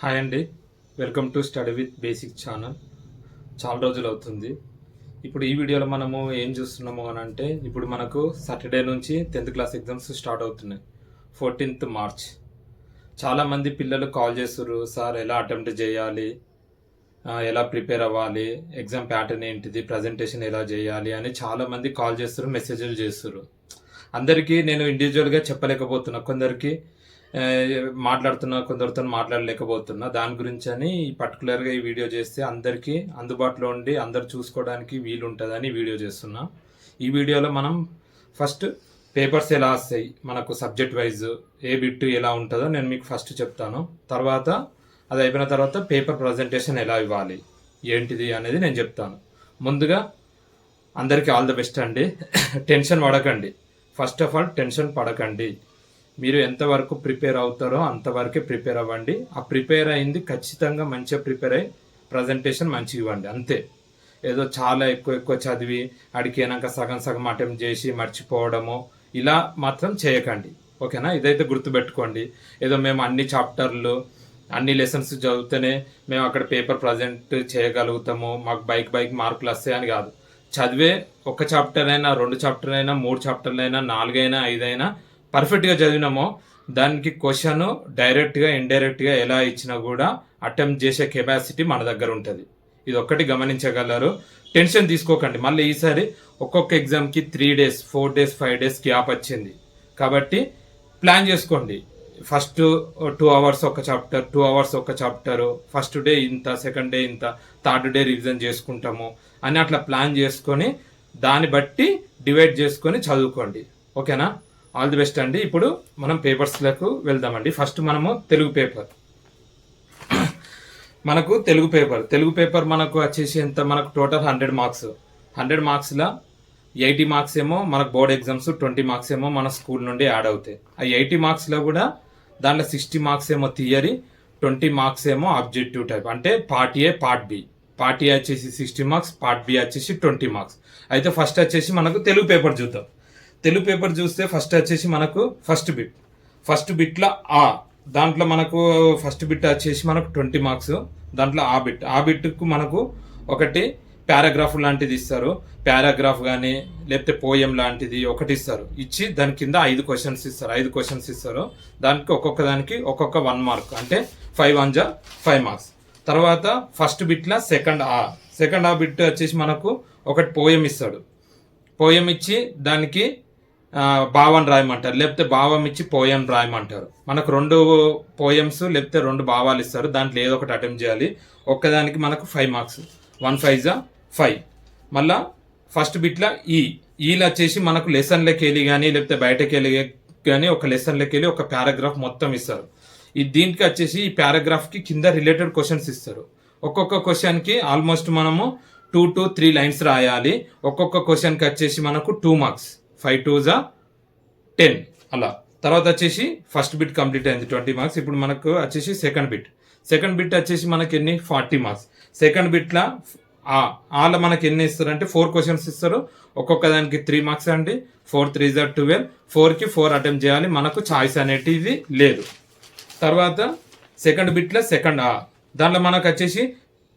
Hi అండి. Welcome to study with basic channel. చాలా రోజులు అవుతుంది. ఇప్పుడు ఈ వీడియోలో మనము ఏం చూస్తున్నాము అని అంటే, ఇప్పుడు మనకు సాటర్డే నుంచి 10th క్లాస్ ఎగ్జామ్స్ స్టార్ట్ అవుతున్నాయి. 14th March. చాలామంది పిల్లలు కాల్ చేస్తున్నారు, సార్ ఎలా అటెంప్ట్ చేయాలి, ఎలా ప్రిపేర్ అవ్వాలి, ఎగ్జామ్ ప్యాటర్న్ ఏంటిది, ప్రజెంటేషన్ ఎలా చేయాలి అని చాలామంది కాల్ చేస్తారు, మెసేజ్లు చేస్తారు. అందరికీ నేను ఇండివిజువల్గా చెప్పలేకపోతున్నా, కొందరికి మాట్లాడుతున్నా, కొందరితో మాట్లాడలేకపోతున్నా. దాని గురించి అని పర్టికులర్గా ఈ వీడియో చేస్తే అందరికీ అందుబాటులో ఉండి అందరు చూసుకోవడానికి వీలు ఉంటుందని వీడియో చేస్తున్నా. ఈ వీడియోలో మనం ఫస్ట్ పేపర్స్ ఎలా వస్తాయి, మనకు సబ్జెక్ట్ వైజ్ ఏ బిట్ ఎలా ఉంటుందో నేను మీకు ఫస్ట్ చెప్తాను. తర్వాత అది అయిపోయిన తర్వాత పేపర్ ప్రజెంటేషన్ ఎలా ఇవ్వాలి ఏంటిది అనేది నేను చెప్తాను. ముందుగా అందరికీ ఆల్ ద బెస్ట్ అండి. టెన్షన్ పడకండి. ఫస్ట్ ఆఫ్ ఆల్ టెన్షన్ పడకండి. మీరు ఎంతవరకు ప్రిపేర్ అవుతారో అంతవరకే ప్రిపేర్ అవ్వండి. ఆ ప్రిపేర్ అయింది ఖచ్చితంగా మంచిగా ప్రిపేర్ అయ్యి ప్రజెంటేషన్ మంచిగా ఇవ్వండి. అంతే. ఏదో చాలా ఎక్కువ చదివి అడిగినాక సగం సగం అటెంప్ట్ చేసి మర్చిపోవడము ఇలా మాత్రం చేయకండి. ఓకేనా? ఇదైతే గుర్తుపెట్టుకోండి. ఏదో మేము అన్ని చాప్టర్లు అన్ని లెసన్స్ చదివితేనే మేము అక్కడ పేపర్ ప్రజెంట్ చేయగలుగుతాము, మాకు బైక్ మార్కులు వస్తాయని కాదు. చదివే ఒక చాప్టర్ అయినా, 2 చాప్టర్ అయినా, 3 చాప్టర్లు అయినా, 4 అయినా, 5 అయినా పర్ఫెక్ట్గా చదివినామో దానికి క్వశ్చన్ డైరెక్ట్గా ఇండైరెక్ట్గా ఎలా ఇచ్చినా కూడా అటెంప్ట్ చేసే కెపాసిటీ మన దగ్గర ఉంటుంది. ఇది ఒక్కటి గమనించగలరు. టెన్షన్ తీసుకోకండి. మళ్ళీ ఈసారి ఒక్కొక్క ఎగ్జామ్కి 3 days, 4 days, 5 days గ్యాప్ వచ్చింది కాబట్టి ప్లాన్ చేసుకోండి. ఫస్ట్ 2 hours ఒక చాప్టర్, 2 hours ఒక చాప్టరు, ఫస్ట్ డే ఇంత, సెకండ్ డే ఇంత, థర్డ్ డే రివిజన్ చేసుకుంటాము అని అట్లా ప్లాన్ చేసుకొని దాన్ని బట్టి డివైడ్ చేసుకొని చదువుకోండి. ఓకేనా? ఆల్ ది బెస్ట్ అండి. ఇప్పుడు మనం పేపర్స్లకు వెళ్దామండి. ఫస్ట్ మనము తెలుగు పేపర్. మనకు తెలుగు పేపర్ మనకు వచ్చేసి ఎంత, మనకు టోటల్ 100 మార్క్స్. 100 మార్క్స్లో 80 మార్క్స్ ఏమో మనకు బోర్డ్ ఎగ్జామ్స్, 20 మార్క్స్ ఏమో మన స్కూల్ నుండి యాడ్ అవుతాయి. ఆ 80 మార్క్స్లో కూడా దాంట్లో 60 మార్క్స్ ఏమో థియరీ, 20 మార్క్స్ ఏమో ఆబ్జెక్టివ్ టైప్. అంటే part A, part B. Part A వచ్చేసి 60 మార్క్స్, పార్ట్ బి వచ్చేసి 20 మార్క్స్. అయితే ఫస్ట్ వచ్చేసి మనకు తెలుగు పేపర్ చూద్దాం. తెలుగు పేపర్ చూస్తే ఫస్ట్ వచ్చేసి మనకు ఫస్ట్ బిట్లో దాంట్లో మనకు ఫస్ట్ బిట్ వచ్చేసి మనకు 20 మార్క్స్. దాంట్లో ఆ బిట్కు మనకు ఒకటి పారాగ్రాఫ్ లాంటిది ఇస్తారు. పారాగ్రాఫ్ కానీ లేకపోతే పోయం లాంటిది ఒకటి ఇస్తారు. ఇచ్చి దాని కింద 5 క్వశ్చన్స్ ఇస్తారు. దానికి ఒక్కొక్క దానికి ఒక్కొక్క 1 మార్క్. అంటే 5 1 5 మార్క్స్. తర్వాత ఫస్ట్ బిట్లో సెకండ్ ఆ బిట్ వచ్చేసి మనకు ఒకటి పోయం ఇస్తాడు. పోయం ఇచ్చి దానికి భావం రాయమంటారు, లేకపోతే భావం ఇచ్చి పోయం రాయమంటారు. మనకు 2 పోయమ్స్ లేకపోతే 2 భావాలు ఇస్తారు. దాంట్లో ఏదో ఒకటి అటెంప్ట్ చేయాలి. ఒక్కదానికి మనకు 5 మార్క్స్. 1 5 5. మళ్ళా ఫస్ట్ బిట్లో ఈలో వచ్చేసి మనకు లెసన్లోకి వెళ్ళి కానీ లేకపోతే బయటకి వెళ్ళి కానీ ఒక లెసన్లోకి వెళ్ళి ఒక పారాగ్రాఫ్ మొత్తం ఇస్తారు. దీనికి వచ్చేసి ఈ పారాగ్రాఫ్కి కింద రిలేటెడ్ క్వశ్చన్స్ ఇస్తారు. ఒక్కొక్క క్వశ్చన్కి ఆల్మోస్ట్ మనము 2 to 3 లైన్స్ రాయాలి. ఒక్కొక్క క్వశ్చన్కి వచ్చేసి మనకు 2 మార్క్స్. 5 2 10 అలా. తర్వాత వచ్చేసి ఫస్ట్ బిట్ కంప్లీట్ అయింది, 20 మార్క్స్. ఇప్పుడు మనకు వచ్చేసి సెకండ్ బిట్ వచ్చేసి మనకి ఎన్ని, 40 మార్క్స్. సెకండ్ బిట్లో ఆలో మనకి ఎన్ని ఇస్తారంటే 4 క్వశ్చన్స్ ఇస్తారు. ఒక్కొక్క దానికి 3 మార్క్స్ అండి. 4 3 12. 4కి 4 అటెంప్ట్ చేయాలి. మనకు చాయిస్ అనేటిది లేదు. తర్వాత సెకండ్ బిట్లో దాంట్లో మనకు వచ్చేసి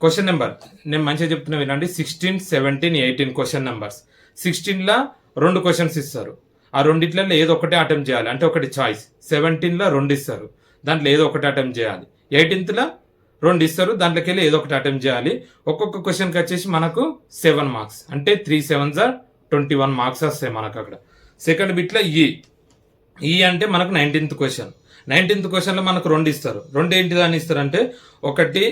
క్వశ్చన్ నెంబర్ నేను మంచిగా చెప్తున్నా వినండి. 16 17 18 క్వశ్చన్ నెంబర్స్. 16లో 2 క్వశ్చన్స్ ఇస్తారు. ఆ రెండిట్లలో ఏదో ఒకటే అటెంప్ట్ చేయాలి, అంటే ఒకటి చాయిస్. 17లో 2 ఇస్తారు, దాంట్లో ఏదో ఒకటి అటెంప్ట్ చేయాలి. 18లో 2 ఇస్తారు, దాంట్లోకి వెళ్ళి ఏదో ఒకటి అటెంప్ట్ చేయాలి. ఒక్కొక్క క్వశ్చన్కి వచ్చేసి మనకు 7 మార్క్స్. అంటే 3 7 21 మార్క్స్ వస్తాయి మనకు అక్కడ. సెకండ్ బిట్లో అంటే మనకు 19th క్వశ్చన్. 19th క్వశ్చన్లో మనకు 2 ఇస్తారు. 2 ఏంటిది అని ఇస్తారంటే, ఒకటి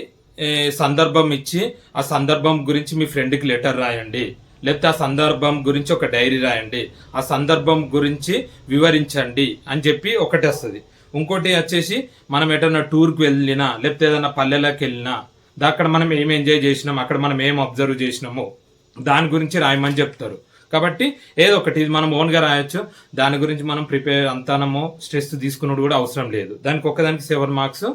సందర్భం ఇచ్చి ఆ సందర్భం గురించి మీ ఫ్రెండ్కి లెటర్ రాయండి, లేకపోతే ఆ సందర్భం గురించి ఒక డైరీ రాయండి, ఆ సందర్భం గురించి వివరించండి అని చెప్పి ఒకటి వస్తుంది. ఇంకోటి వచ్చేసి మనం ఎటన్నా టూర్కి వెళ్ళినా లేకపోతే ఏదైనా పల్లెలకు వెళ్ళినా అక్కడ మనం ఏం ఎంజాయ్ చేసినాం, అక్కడ మనం ఏం అబ్జర్వ్ చేసినామో దాని గురించి రాయమని చెప్తారు. కాబట్టి ఏదో ఒకటి ఇది మనం ఓన్గా రాయొచ్చు. దాని గురించి మనం ప్రిపేర్ అంతానము స్ట్రెస్ తీసుకున్నది కూడా అవసరం లేదు. దానికి ఒక్కదానికి 7 మార్క్స్.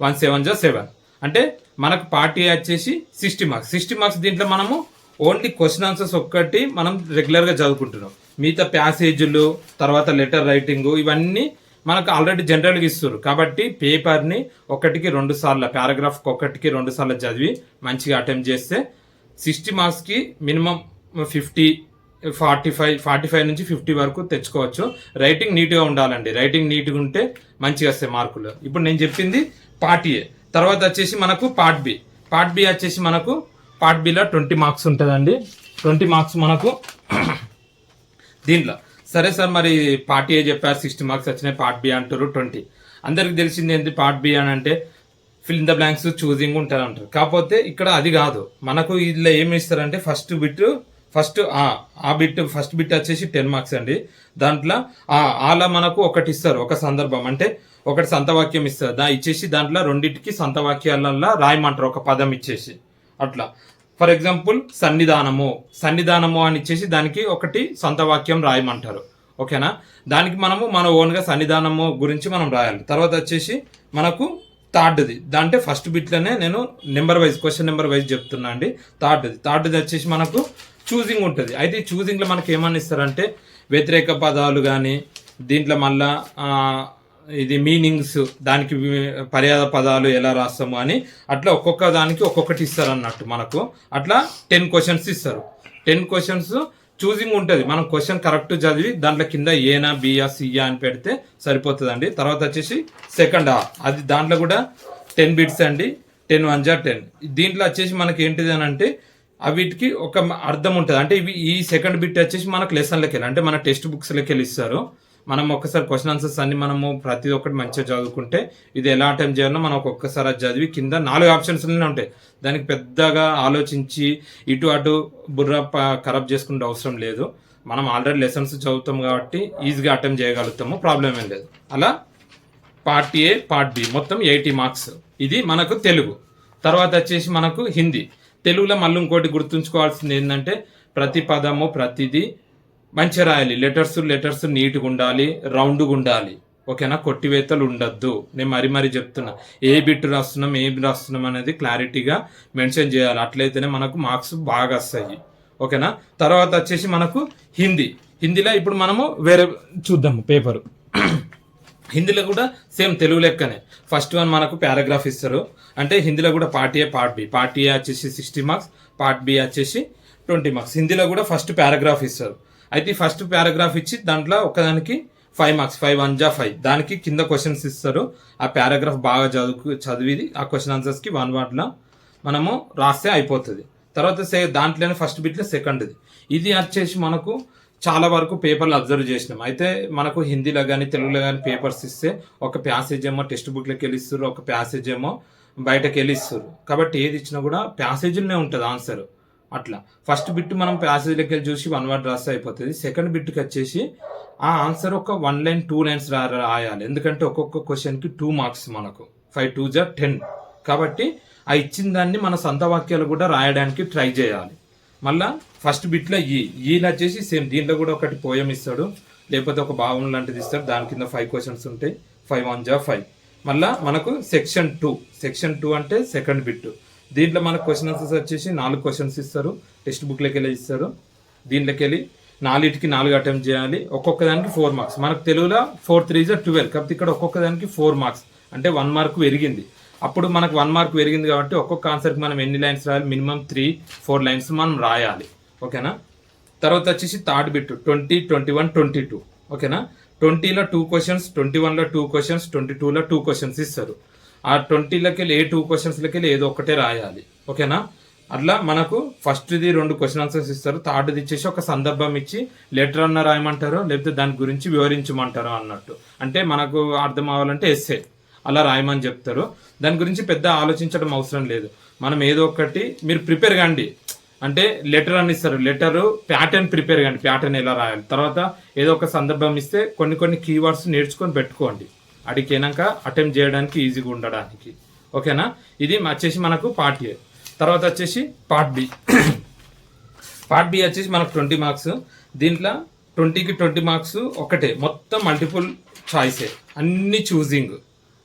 1 7 7. అంటే మనకు పార్టీ వచ్చేసి 60 మార్క్స్. 60 మార్క్స్ దీంట్లో మనము ఓన్లీ క్వశ్చన్ ఆన్సర్స్ ఒక్కటి మనం రెగ్యులర్గా చదువుకుంటున్నాం. మిగతా ప్యాసేజీలు, తర్వాత లెటర్ రైటింగ్, ఇవన్నీ మనకు ఆల్రెడీ జనరల్గా ఇస్తారు కాబట్టి పేపర్ని ఒకటికి 2 సార్లు పారాగ్రాఫ్ ఒకటికి 2 సార్లు చదివి మంచిగా అటెంప్ట్ చేస్తే 60 మార్క్స్కి మినిమం 50 45 నుంచి 50 వరకు తెచ్చుకోవచ్చు. రైటింగ్ నీట్గా ఉండాలండి. రైటింగ్ నీట్గా ఉంటే మంచిగా వస్తాయి మార్కులు. ఇప్పుడు నేను చెప్పింది పార్ట్ ఏ. తర్వాత వచ్చేసి మనకు పార్ట్ బి. పార్ట్ బి వచ్చేసి మనకు పార్ట్ బిలో 20 మార్క్స్ ఉంటుందండి. 20 మార్క్స్ మనకు దీంట్లో. సరే సార్, మరి పార్ట్ ఏ చెప్పారు 60 మార్క్స్ వచ్చినాయి, పార్ట్ బి అంటారు 20. అందరికి తెలిసింది ఏంటి పార్ట్ బి అని అంటే fill in the blanks choosing ఉంటుంది అంటారు. కాకపోతే ఇక్కడ అది కాదు. మనకు ఇందులో ఏమి ఇస్తారంటే ఫస్ట్ బిట్ వచ్చేసి 10 మార్క్స్ అండి. దాంట్లో అలా మనకు ఒకటి ఇస్తారు, ఒక సందర్భం అంటే ఒకటి సంతవాక్యం ఇస్తారు. ఇచ్చేసి దాంట్లో రెండింటికి సంతవాక్యాలలో రాయమంటారు, ఒక పదం ఇచ్చేసి అట్లా. ఫర్ ఎగ్జాంపుల్ సన్నిధానము అని ఇచ్చేసి దానికి ఒకటి సంతవాక్యం రాయమంటారు. ఓకేనా? దానికి మనము మన ఓన్గా సన్నిధానము గురించి మనం రాయాలి. తర్వాత వచ్చేసి మనకు థర్డ్ది, దాంట్లో ఫస్ట్ బిట్లోనే నేను number wise question number wise చెప్తున్నా అండి. థర్డ్ది వచ్చేసి మనకు చూజింగ్ ఉంటుంది. అయితే ఈ చూజింగ్లో మనకి ఏమని ఇస్తారంటే వ్యతిరేక పదాలు కానీ దీంట్లో మళ్ళా ఇది మీనింగ్స్, దానికి పర్యాద పదాలు ఎలా రాస్తాము అని అట్లా ఒక్కొక్క దానికి ఒక్కొక్కటి ఇస్తారు అన్నట్టు. మనకు అట్లా 10 క్వశ్చన్స్ ఇస్తారు. 10 క్వశ్చన్స్ చూజింగ్ ఉంటుంది. మనం క్వశ్చన్ కరెక్ట్ చదివి దాంట్లో కింద ఏనా బియా సియా అని పెడితే సరిపోతుందండి. తర్వాత వచ్చేసి సెకండ్ అది దాంట్లో కూడా 10 బిట్స్ అండి. 10 1 జా 10. దీంట్లో వచ్చేసి మనకి ఏంటిది అని అంటే వీటికి ఒక అర్థం ఉంటుంది. అంటే ఈ సెకండ్ బిట్ వచ్చేసి మనకు లెసన్లకి వెళ్ళి అంటే మన టెక్స్ట్ బుక్స్లోకి వెళ్ళి ఇస్తారు. మనం ఒక్కసారి క్వశ్చన్ ఆన్సర్స్ అన్ని మనము ప్రతి ఒక్కటి మంచిగా చదువుకుంటే ఇది ఎలా అటెంప్ట్ చేయాలో మనం ఒక్కొక్కసారి అది చదివి కింద 4 ఆప్షన్స్లోనే ఉంటాయి. దానికి పెద్దగా ఆలోచించి ఇటు అటు బుర్ర ఖరాబ్ చేసుకుంటే అవసరం లేదు. మనం ఆల్రెడీ లెసన్స్ చదువుతాం కాబట్టి ఈజీగా అటెంప్ట్ చేయగలుగుతాము, ప్రాబ్లం ఏం లేదు. అలా పార్ట్ ఏ పార్ట్ బి మొత్తం 80 మార్క్స్. ఇది మనకు తెలుగు. తర్వాత వచ్చేసి మనకు హిందీ. తెలుగులో మళ్ళీ ఇంకోటి గుర్తుంచుకోవాల్సింది ఏంటంటే ప్రతి పదము ప్రతిదీ మంచిగా రాయాలి. లెటర్స్ నీట్గా ఉండాలి, రౌండ్గా ఉండాలి. ఓకేనా? కొట్టివేతలు ఉండద్దు. నేను మరీ చెప్తున్నా, ఏ బిట్ రాస్తున్నాం ఏం రాస్తున్నాం అనేది క్లారిటీగా మెన్షన్ చేయాలి. అట్లయితేనే మనకు మార్క్స్ బాగా వస్తాయి. ఓకేనా? తర్వాత వచ్చేసి మనకు హిందీలో ఇప్పుడు మనము వేరే చూద్దాము పేపరు. హిందీలో కూడా సేమ్ తెలుగు లెక్కనే. ఫస్ట్ వన్ మనకు పారాగ్రాఫ్ ఇస్తారు. అంటే హిందీలో కూడా part A part B. Part A వచ్చేసి 60 మార్క్స్, పార్ట్ బి వచ్చేసి 20 మార్క్స్. హిందీలో కూడా ఫస్ట్ పారాగ్రాఫ్ ఇస్తారు. అయితే ఫస్ట్ పారాగ్రాఫ్ ఇచ్చి దాంట్లో ఒకదానికి 5 మార్క్స్, 5 1 జా 5. దానికి కింద క్వశ్చన్స్ ఇస్తారు. ఆ పారాగ్రాఫ్ బాగా చదివి ఆ క్వశ్చన్ ఆన్సర్స్కి 1 వర్డ్లో మనము రాస్తే అయిపోతుంది. తర్వాత దాంట్లోనే ఫస్ట్ బిట్లో సెకండ్ది. ఇది వచ్చేసి మనకు చాలా వరకు పేపర్లు అబ్జర్వ్ చేసినాం. అయితే మనకు హిందీలో కానీ తెలుగులో కానీ పేపర్స్ ఇస్తే ఒక ప్యాసేజ్ ఏమో టెక్స్ట్ బుక్లోకి వెళ్ళి ఇస్తారు, ఒక ప్యాసేజ్ ఏమో బయటకు వెళ్ళి ఇస్తారు. కాబట్టి ఏది ఇచ్చినా కూడా ప్యాసేజ్లోనే ఉంటుంది ఆన్సర్. అట్లా ఫస్ట్ బిట్ మనం ప్యాసేజ్లోకి వెళ్ళి చూసి 1 వర్డ్ రాస్తే అయిపోతుంది. సెకండ్ బిట్కి వచ్చేసి ఆ ఆన్సర్ ఒక 1 లైన్ 2 లైన్స్ రాయాలి. ఎందుకంటే ఒక్కొక్క క్వశ్చన్కి 2 మార్క్స్ మనకు 5 2 జా 10. కాబట్టి ఆ ఇచ్చిన దాన్ని మన సొంత వాక్యాలు కూడా రాయడానికి ట్రై చేయాలి. మళ్ళా ఫస్ట్ బిట్లో ఈలో వచ్చేసి సేమ్ దీంట్లో కూడా ఒకటి పోయం ఇస్తాడు, లేకపోతే ఒక భావం లాంటిది ఇస్తాడు. దాని కింద 5 క్వశ్చన్స్ ఉంటాయి. 5 1 జా 5. మళ్ళీ మనకు సెక్షన్ 2 అంటే సెకండ్ బిట్. దీంట్లో మనకు క్వశ్చన్ ఆన్సర్స్ వచ్చేసి 4 క్వశ్చన్స్ ఇస్తారు. టెక్స్ట్ బుక్లోకి వెళ్ళి ఇస్తారు. దీంట్లోకి వెళ్ళి 4కి 4 అటెంప్ట్ చేయాలి. ఒక్కొక్క దానికి 4 మార్క్స్. మనకు తెలుగులో 4 3 జా 12. కాబట్టి ఇక్కడ ఒక్కొక్క దానికి 4 మార్క్స్ అంటే 1 మార్క్ పెరిగింది. అప్పుడు మనకు 1 మార్క్ పెరిగింది కాబట్టి ఒక్కొక్క ఆన్సర్కి మనం ఎన్ని లైన్స్ రాయాలి? మినిమం 3 4 లైన్స్ మనం రాయాలి. ఓకేనా? తర్వాత వచ్చేసి థర్డ్ బిట్ 20 21 22. ఓకేనా? 20లో 2 క్వశ్చన్స్, 21లో 2 క్వశ్చన్స్, 22లో 2 క్వశ్చన్స్ ఇస్తారు. ఆ 20లోకి వెళ్ళి 2 క్వశ్చన్స్లోకి వెళ్ళి ఏదో ఒకటే రాయాలి. ఓకేనా? అట్లా మనకు ఫస్ట్ది 2 క్వశ్చన్ ఆన్సర్స్ ఇస్తారు. థర్డ్ది ఇచ్చేసి ఒక సందర్భం ఇచ్చి లెటర్ అన్న రాయమంటారు, లేకపోతే దాని గురించి వివరించమంటారు అన్నట్టు. అంటే మనకు అర్థం అవ్వాలంటే ఎస్సే అలా రాయమని చెప్తారు. దాని గురించి పెద్ద ఆలోచించడం అవసరం లేదు. మనం ఏదో ఒకటి మీరు ప్రిపేర్ కండి. అంటే లెటర్ అని ఇస్తారు, లెటరు ప్యాటర్న్ ప్రిపేర్ కండి, ప్యాటర్న్ ఎలా రాయాలి. తర్వాత ఏదో ఒక సందర్భం ఇస్తే కొన్ని కీవర్డ్స్ నేర్చుకొని పెట్టుకోండి, అడిగినాక అటెంప్ట్ చేయడానికి ఈజీగా ఉండడానికి. ఓకేనా? ఇది వచ్చేసి మనకు పార్ట్ ఏ. తర్వాత వచ్చేసి పార్ట్ బి. పార్ట్ బి వచ్చేసి మనకు 20 మార్క్స్. దీంట్లో 20కి 20 మార్క్స్ ఒకటే, మొత్తం మల్టిపుల్ చాయిసే, అన్ని చూజింగ్.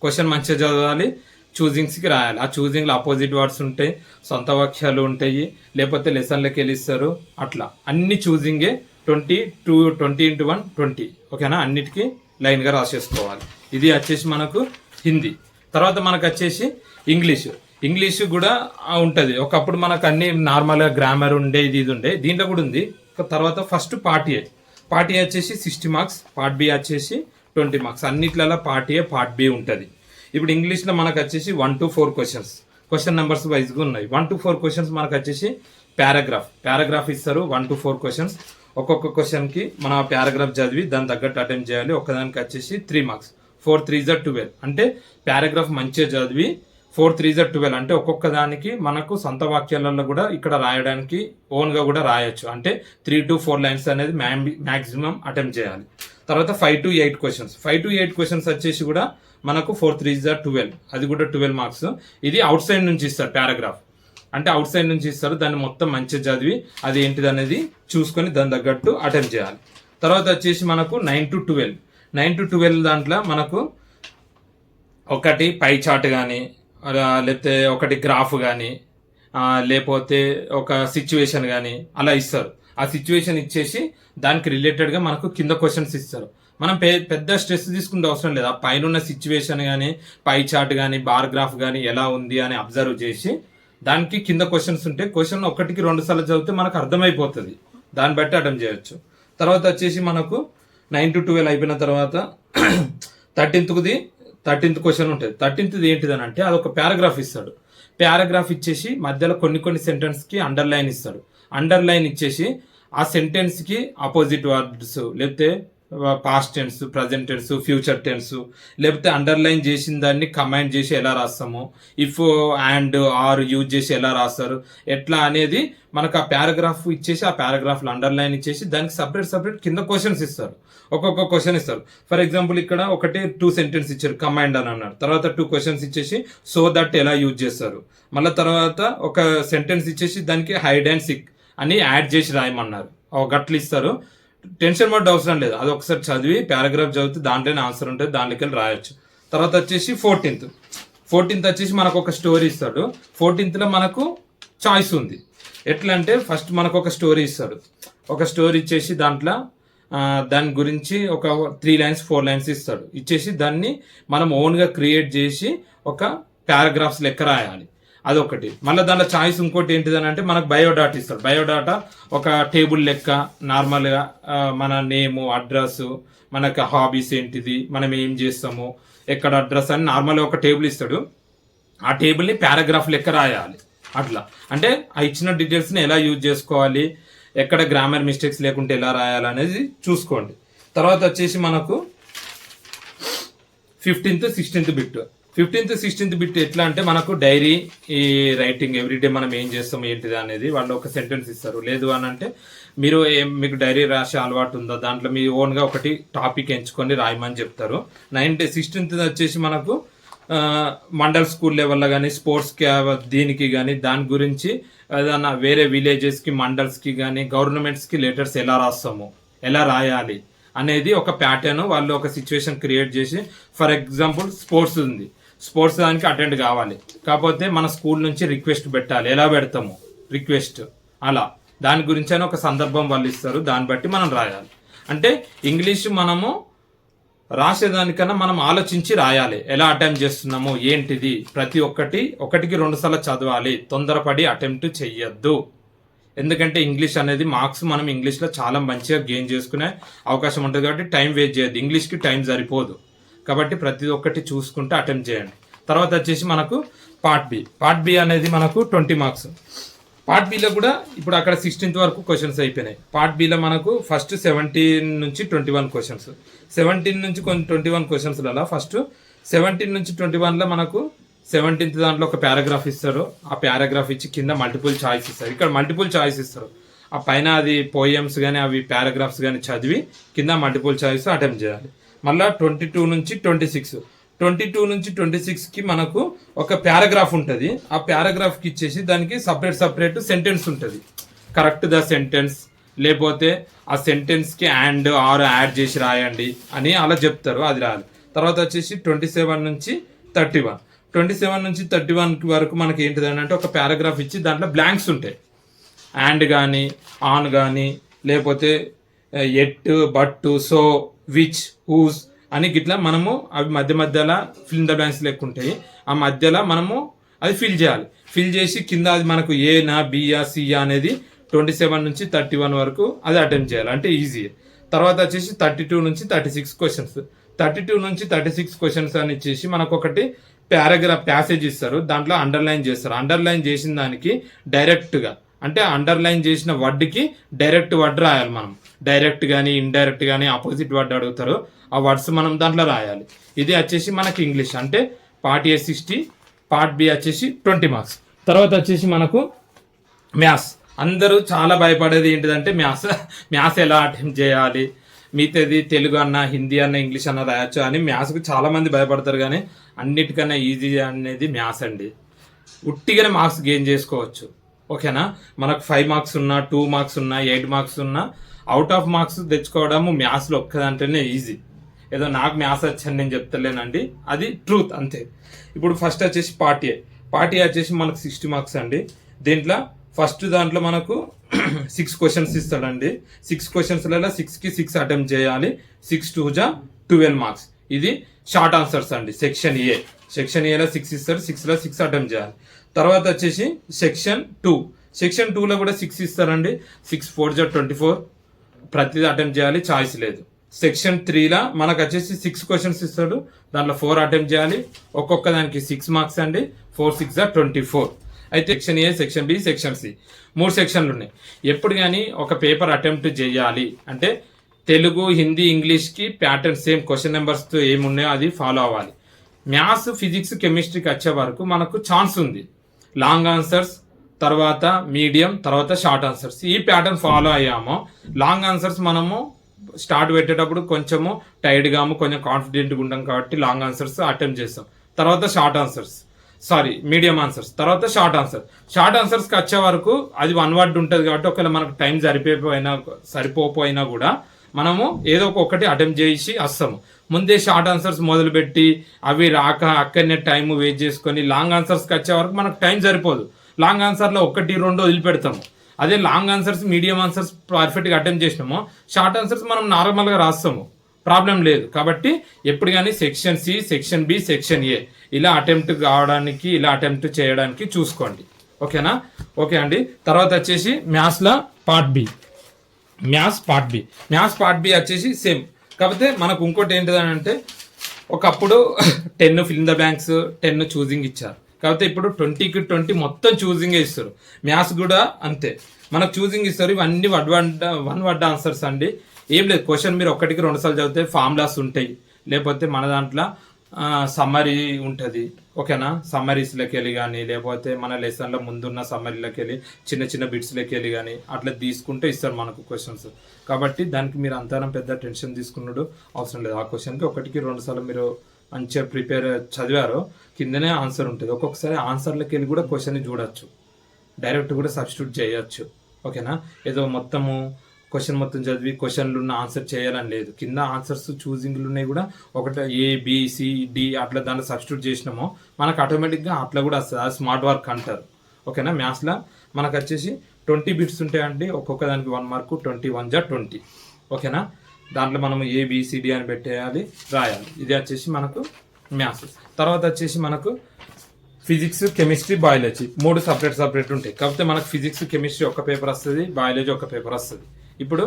క్వశ్చన్ మంచిగా చదవాలి, చూజింగ్స్కి రాయాలి. ఆ చూజింగ్లో అపోజిట్ వర్డ్స్ ఉంటాయి, సొంత వాక్యాలు ఉంటాయి, లేకపోతే లెసన్లోకి వెళ్ళిస్తారు. అట్లా అన్ని చూజింగే. 20 × 1 20. ఓకేనా? అన్నిటికీ లైన్గా రాసేసుకోవాలి. ఇది వచ్చేసి మనకు హిందీ. తర్వాత మనకు వచ్చేసి ఇంగ్లీషు కూడా ఉంటుంది. ఒకప్పుడు మనకు అన్ని నార్మల్గా గ్రామర్ ఉండే ఇది ఉండే, దీంట్లో కూడా ఉంది. తర్వాత ఫస్ట్ పార్ట్ ఏ వచ్చేసి 60 మార్క్స్, పార్ట్ బి వచ్చేసి 20 మార్క్స్. అన్నిట్లలో పార్ట్ ఏ పార్ట్ బి ఉంటుంది. ఇప్పుడు ఇంగ్లీష్లో మనకు వచ్చేసి 1 to 4 క్వశ్చన్స్, క్వశ్చన్ నెంబర్స్ వైజ్గా ఉన్నాయి. 1 to 4 క్వశ్చన్స్ మనకు వచ్చేసి పారాగ్రాఫ్ ఇస్తారు. 1 to 4 క్వశ్చన్స్. ఒక్కొక్క క్వశ్చన్కి మన పారాగ్రాఫ్ చదివి దాని తగ్గట్టు అటెంప్ట్ చేయాలి. ఒకదానికి వచ్చేసి 3 మార్క్స్. 4 3s 12 అంటే పారాగ్రాఫ్ మంచిగా చదివి 4 3s 12 అంటే ఒక్కొక్క దానికి మనకు సొంత వాక్యాలలో కూడా ఇక్కడ రాయడానికి ఓన్గా కూడా రాయొచ్చు. అంటే 3 to 4 లైన్స్ అనేది మ్యాక్సిమం అటెంప్ట్ చేయాలి. తర్వాత 5 to 8 క్వశ్చన్స్. 5 to 8 క్వశ్చన్స్ వచ్చేసి కూడా మనకు 4 3s 12, అది కూడా 12 మార్క్స్. ఇది అవుట్ సైడ్ నుంచి ఇస్తారు పారాగ్రాఫ్, అంటే అవుట్ సైడ్ నుంచి ఇస్తారు. దాన్ని మొత్తం మంచిగా చదివి అది ఏంటిది అనేది చూసుకొని దాని తగ్గట్టు అటెంప్ట్ చేయాలి. తర్వాత వచ్చేసి మనకు 9 to 12 దాంట్లో మనకు ఒకటి పై చార్ట్ కానీ, లేకపోతే ఒకటి గ్రాఫ్ కానీ, లేకపోతే ఒక సిచ్యువేషన్ కానీ అలా ఇస్తారు. ఆ సిచ్యువేషన్ ఇచ్చేసి దానికి రిలేటెడ్గా మనకు కింద క్వశ్చన్స్ ఇస్తారు. మనం పెద్ద స్ట్రెస్ తీసుకుంటే అవసరం లేదు. ఆ పైన ఉన్న సిచ్యువేషన్ కానీ, పై చార్ట్ కానీ, బార్ గ్రాఫ్ కానీ ఎలా ఉంది అని అబ్జర్వ్ చేసి దానికి కింద క్వశ్చన్స్ ఉంటే క్వశ్చన్ 1కి 2 సార్లు చదివితే మనకు అర్థమైపోతుంది. దాన్ని బట్టి అటెంప్ట్ చేయొచ్చు. తర్వాత వచ్చేసి మనకు 9 to 12 అయిపోయిన తర్వాత 13th క్వశ్చన్ ఉంటుంది. 13th ఏంటిది అని అంటే అదొక పారాగ్రాఫ్ ఇస్తాడు. పారాగ్రాఫ్ ఇచ్చేసి మధ్యలో కొన్ని సెంటెన్స్కి అండర్లైన్ ఇస్తాడు. అండర్లైన్ ఇచ్చేసి ఆ సెంటెన్స్కి ఆపోజిట్ వర్డ్స్, లేకపోతే past tense, present tense, future tense, లేకపోతే అండర్లైన్ చేసిన దాన్ని కమాండ్ చేసి ఎలా రాస్తాము, ఇఫ్ అండ్ ఆర్ యూజ్ చేసి ఎలా రాస్తారు, ఎట్లా అనేది మనకు ఆ పారాగ్రాఫ్ ఇచ్చేసి ఆ పారాగ్రాఫ్లో అండర్లైన్ ఇచ్చేసి దానికి సపరేట్ కింద క్వశ్చన్స్ ఇస్తారు. ఒక్కొక్క క్వశ్చన్ ఇస్తారు. ఫర్ ఎగ్జాంపుల్ ఇక్కడ ఒకటి 2 సెంటెన్స్ ఇచ్చారు, కమాండ్ అని అన్నారు. తర్వాత 2 క్వశ్చన్స్ ఇచ్చేసి సో దట్ ఎలా యూజ్ చేస్తారు. మళ్ళీ తర్వాత ఒక సెంటెన్స్ ఇచ్చేసి దానికి హైడ్ అండ్ సిక్ అని యాడ్ చేసి రాయమన్నారు. గట్లు ఇస్తారు. టెన్షన్ పడ్డ అవసరం లేదు. అది ఒకసారి చదివి పారాగ్రాఫ్ చదివితే దాంట్లోనే ఆన్సర్ ఉంటుంది, దాంట్లోకి వెళ్ళి రాయొచ్చు. తర్వాత వచ్చేసి 14th వచ్చేసి మనకు ఒక స్టోరీ ఇస్తాడు. 14th మనకు చాయిస్ ఉంది. ఎట్లా అంటే ఫస్ట్ మనకు ఒక స్టోరీ ఇస్తాడు. ఒక స్టోరీ ఇచ్చేసి దాంట్లో దాని గురించి ఒక 3 lines 4 lines ఇస్తాడు. ఇచ్చేసి దాన్ని మనం ఓన్గా క్రియేట్ చేసి ఒక పారాగ్రాఫ్స్ లెక్క రాయాలి. అదొకటి. మళ్ళీ దాంట్లో చాయిస్ ఇంకోటి ఏంటిదని అంటే మనకు బయోడాటా ఇస్తాడు. బయోడాటా ఒక టేబుల్ లెక్క నార్మల్గా మన నేము, అడ్రస్, మనకు హాబీస్ ఏంటిది, మనం ఏం చేస్తాము, ఎక్కడ అడ్రస్ అని నార్మల్గా ఒక టేబుల్ ఇస్తాడు. ఆ టేబుల్ని పారాగ్రాఫ్ లెక్క రాయాలి. అట్లా అంటే ఆ ఇచ్చిన డీటెయిల్స్ని ఎలా యూజ్ చేసుకోవాలి, ఎక్కడ గ్రామర్ మిస్టేక్స్ లేకుంటే ఎలా రాయాలనేది చూసుకోండి. తర్వాత వచ్చేసి మనకు 15th 16th bit. 15th 16th bit ఎట్లా అంటే మనకు డైరీ ఈ రైటింగ్ ఎవ్రీడే మనం ఏం చేస్తాం ఏంటిది అనేది వాళ్ళు ఒక సెంటెన్స్ ఇస్తారు. లేదు అని అంటే మీకు డైరీ రాసే అలవాటు ఉందా, దాంట్లో మీ ఓన్గా ఒకటి టాపిక్ ఎంచుకొని రాయమని చెప్తారు. 16th వచ్చేసి మనకు మండల్ స్కూల్ లెవెల్లో కానీ స్పోర్ట్స్కి దీనికి కానీ దాని గురించి ఏదన్నా వేరే విలేజెస్కి, మండల్స్కి కానీ గవర్నమెంట్స్కి లెటర్స్ ఎలా రాస్తాము, ఎలా రాయాలి అనేది ఒక ప్యాటర్న్ వాళ్ళు ఒక సిచ్యువేషన్ క్రియేట్ చేసి, ఫర్ ఎగ్జాంపుల్ స్పోర్ట్స్ ఉంది, స్పోర్ట్స్ దానికి అటెండ్ కావాలి, కాకపోతే మన స్కూల్ నుంచి రిక్వెస్ట్ పెట్టాలి, ఎలా పెడతాము రిక్వెస్ట్, అలా దాని గురించి అని ఒక సందర్భం వాళ్ళు ఇస్తారు. దాన్ని బట్టి మనం రాయాలి. అంటే ఇంగ్లీష్ మనము రాసేదానికన్నా మనం ఆలోచించి రాయాలి. ఎలా అటెంప్ట్ చేస్తున్నాము ఏంటిది, ప్రతి ఒక్కటి 1కి 2 సార్లు చదవాలి. తొందరపడి అటెంప్ట్ చెయ్యొద్దు. ఎందుకంటే ఇంగ్లీష్ అనేది మార్క్స్ మనం ఇంగ్లీష్లో చాలా మంచిగా గెయిన్ చేసుకునే అవకాశం ఉంటుంది. కాబట్టి టైం వేస్ట్ చేయొద్దు. ఇంగ్లీష్కి టైం సరిపోదు. కాబట్టి ప్రతి ఒక్కటి చూసుకుంటూ అటెంప్ట్ చేయండి. తర్వాత వచ్చేసి మనకు పార్ట్ బి అనేది మనకు 20 మార్క్స్. పార్ట్ బిలో కూడా ఇప్పుడు అక్కడ 16th వరకు క్వశ్చన్స్ అయిపోయినాయి. పార్ట్ బిలో మనకు ఫస్ట్ 17 నుంచి 21 క్వశ్చన్స్, 17 నుంచి 21 క్వశ్చన్స్ అలా ఫస్ట్ 17 నుంచి 21లో మనకు 17th దాంట్లో ఒక పారాగ్రాఫ్ ఇస్తారు. ఆ పారాగ్రాఫ్ ఇచ్చి కింద మల్టిపుల్ చాయిస్ ఇస్తారు. ఇక్కడ మల్టిపుల్ చాయిస్ ఇస్తారు. ఆ పైన అది పోయమ్స్ కానీ అవి పారాగ్రాఫ్స్ కానీ చదివి కింద మల్టిపుల్ చాయిస్ అటెంప్ట్ చేయాలి. మళ్ళీ 22 నుంచి 26కి మనకు ఒక పారాగ్రాఫ్ ఉంటుంది. ఆ పారాగ్రాఫ్కి ఇచ్చేసి దానికి సపరేట్ సెంటెన్స్ ఉంటుంది. కరెక్ట్ ద సెంటెన్స్, లేకపోతే ఆ సెంటెన్స్కి అండ్ ఆర్ యాడ్ చేసి రాయండి అని అలా చెప్తారు. అది రాయాలి. తర్వాత వచ్చేసి 27 నుంచి 31 వరకు మనకి ఏంటిదని అంటే ఒక పారాగ్రాఫ్ ఇచ్చి దాంట్లో బ్లాంక్స్ ఉంటాయి. అండ్ కానీ, ఆన్ కానీ, లేకపోతే at, but, so, which, whose, అని గిట్లా మనము అవి మధ్య మధ్యలో ఫిల్ ద బ్లాంక్స్ లెక్క ఉంటాయి. ఆ మధ్యలో మనము అది ఫిల్ చేయాలి. ఫిల్ చేసి కింద అది మనకు ఏనా బియా సియా అనేది 27 నుంచి 31 వరకు అది అటెంప్ట్ చేయాలి. అంటే ఈజీ. తర్వాత వచ్చేసి 32 నుంచి 36 క్వశ్చన్స్. 32 నుంచి 36 క్వశ్చన్స్ అని ఇచ్చేసి మనకు ఒకటి ప్యాసేజ్ ఇస్తారు. దాంట్లో అండర్లైన్ చేస్తారు. అండర్లైన్ చేసిన దానికి డైరెక్ట్గా అంటే అండర్లైన్ చేసిన వర్డ్కి డైరెక్ట్ వర్డ్ రాయాలి. మనం డైరెక్ట్ కానీ ఇండైరెక్ట్ కానీ ఆపోజిట్ వర్డ్ అడుగుతారు. ఆ వర్డ్స్ మనం దాంట్లో రాయాలి. ఇది వచ్చేసి మనకి ఇంగ్లీష్. అంటే పార్ట్ ఏ 60, పార్ట్ బి వచ్చేసి 20 మార్క్స్. తర్వాత వచ్చేసి మనకు మ్యాథ్స్. అందరూ చాలా భయపడేది ఏంటిదంటే మ్యాథ్స్ ఎలా అటెంప్ట్ చేయాలి, మిగతాది తెలుగు అన్న హిందీ అన్న ఇంగ్లీష్ అన్న రాయొచ్చు అని మ్యాథ్స్కి చాలా మంది భయపడతారు. కానీ అన్నిటికన్నా ఈజీ అనేది మ్యాథ్స్ అండి. ఉట్టిగానే మార్క్స్ గెయిన్ చేసుకోవచ్చు. ఓకేనా. మనకు 5 మార్క్స్ ఉన్నా 2 మార్క్స్ ఉన్నా 8 మార్క్స్ ఉన్నా అవుట్ ఆఫ్ మార్క్స్ తెచ్చుకోవడము మ్యాథ్స్లో ఒక్కదంటేనే ఈజీ. ఏదో నాకు మ్యాథ్స్ వచ్చని నేను చెప్తలేనండి, అది ట్రూత్ అంతే. ఇప్పుడు ఫస్ట్ వచ్చేసి పార్ట్ ఏ వచ్చేసి మనకు 60 మార్క్స్ అండి. దీంట్లో ఫస్ట్ దాంట్లో మనకు 6 క్వశ్చన్స్ ఇస్తాడండి. 6 క్వశ్చన్స్లలో 6కి 6 అటెంప్ట్ చేయాలి. 6 2 జా 12 మార్క్స్. ఇది షార్ట్ ఆన్సర్స్ అండి. సెక్షన్ ఏలో 6 ఇస్తారు, 6లో 6 అటెంప్ట్ చేయాలి. తర్వాత వచ్చేసి సెక్షన్ 2లో కూడా 6 ఇస్తారండి. 6 4 జా 24, ప్రతిదీ అటెంప్ట్ చేయాలి, చాయిస్ లేదు. సెక్షన్ 3లో మనకు వచ్చేసి 6 క్వశ్చన్స్ ఇస్తాడు. దాంట్లో 4 అటెంప్ట్ చేయాలి. ఒక్కొక్క దానికి 6 మార్క్స్ అండి. 4 6 జా 24. అయితే section A, section B, section C 3 సెక్షన్లు ఉన్నాయి. ఎప్పుడు కానీ ఒక పేపర్ అటెంప్ట్ చేయాలి అంటే తెలుగు హిందీ ఇంగ్లీష్కి ప్యాటర్న్ సేమ్ క్వశ్చన్ నెంబర్స్తో ఏమున్నాయో అది ఫాలో అవ్వాలి. మ్యాథ్స్ ఫిజిక్స్ కెమిస్ట్రీకి వచ్చే వరకు మనకు ఛాన్స్ ఉంది. లాంగ్ ఆన్సర్స్, తర్వాత మీడియం, తర్వాత షార్ట్ ఆన్సర్స్. ఈ ప్యాటర్న్ ఫాలో అయ్యామో లాంగ్ ఆన్సర్స్ మనము స్టార్ట్ పెట్టేటప్పుడు కొంచెము టైర్డ్గాము, కొంచెం కాన్ఫిడెంట్గా ఉంటాం కాబట్టి లాంగ్ ఆన్సర్స్ అటెంప్ట్ చేస్తాం. తర్వాత మీడియం ఆన్సర్స్, తర్వాత షార్ట్ ఆన్సర్స్కి వచ్చే వరకు అది 1 వర్డ్ ఉంటుంది కాబట్టి ఒకవేళ మనకు టైం సరిపోయినా కూడా మనము ఏదో ఒకటి అటెంప్ట్ చేసి వస్తాము. ముందే షార్ట్ ఆన్సర్స్ మొదలుపెట్టి అవి రాక అక్కడనే టైం వేస్ట్ చేసుకొని లాంగ్ ఆన్సర్స్కి వచ్చే వరకు మనకు టైం సరిపోదు. లాంగ్ ఆన్సర్లో 1 2 వదిలిపెడతాము. అదే లాంగ్ ఆన్సర్స్ మీడియం ఆన్సర్స్ పర్ఫెక్ట్గా అటెంప్ట్ చేసినామో షార్ట్ ఆన్సర్స్ మనం నార్మల్గా రాస్తాము, ప్రాబ్లం లేదు. కాబట్టి ఎప్పుడు కానీ section C, section B, section A ఇలా అటెంప్ట్ చేయడానికి చూసుకోండి. ఓకేనా. ఓకే అండి. తర్వాత వచ్చేసి మ్యాథ్స్లో పార్ట్ బి వచ్చేసి సేమ్. కాకపోతే మనకు ఇంకోటి ఏంటిదని అంటే ఒకప్పుడు 10 ఫిల్ ద బ్లాంక్స్, 10 చూజింగ్ ఇచ్చారు. కాకపోతే ఇప్పుడు 20కి 20 మొత్తం చూజింగే ఇస్తారు. మ్యాథ్స్ కూడా అంతే, మనకు చూజింగ్ ఇస్తారు. ఇవన్నీ వన్ వర్డ్ ఆన్సర్స్ అండి. ఏం లేదు, క్వశ్చన్ మీరు 1కి 2 సార్లు చదివితే ఫార్ములాస్ ఉంటాయి, లేకపోతే మన దాంట్లో సమ్మరీ ఉంటుంది. ఓకేనా. సమ్మరీస్లోకి వెళ్ళి కానీ లేకపోతే మన లెసన్లో ముందున్న సమ్మరీలోకి వెళ్ళి చిన్న చిన్న బిట్స్లోకి వెళ్ళి కానీ అట్లా తీసుకుంటే ఇస్తారు మనకు క్వశ్చన్స్. కాబట్టి దానికి మీరు అంతరం పెద్ద టెన్షన్ తీసుకున్నాడు అవసరం లేదు. ఆ క్వశ్చన్కి 1కి 2 సార్లు మీరు మంచిగా చదివారో కిందనే ఆన్సర్ ఉంటుంది. ఒక్కొక్కసారి ఆన్సర్లోకి వెళ్ళి కూడా క్వశ్చన్ని చూడొచ్చు, డైరెక్ట్ కూడా సబ్స్టిట్యూట్ చేయొచ్చు. ఓకేనా. ఏదో క్వశ్చన్ మొత్తం చదివి క్వశ్చన్లు ఉన్న ఆన్సర్ చేయాలని లేదు. కింద ఆన్సర్స్ చూజింగ్లు ఉన్నాయి కూడా, ఒకటి ABCD అట్లా దాంట్లో సబ్స్టిట్యూట్ చేసినామో మనకు ఆటోమేటిక్గా అట్లా కూడా వస్తుంది. స్మార్ట్ వర్క్ అంటారు. ఓకేనా. మ్యాథ్స్లో మనకు వచ్చేసి 20 బిట్స్ ఉంటాయండి. ఒక్కొక్క దానికి 1 మార్కు, 21 జా 20. ఓకేనా. దాంట్లో మనం ABCD అని పెట్టేయాలి, రాయాలి. ఇది వచ్చేసి మనకు మ్యాథ్స్. తర్వాత వచ్చేసి మనకు ఫిజిక్స్, కెమిస్ట్రీ, బయాలజీ 3 సపరేట్ ఉంటాయి. కాకపోతే మనకు ఫిజిక్స్, కెమిస్ట్రీ ఒక పేపర్ వస్తుంది, బయాలజీ ఒక పేపర్ వస్తుంది. ఇప్పుడు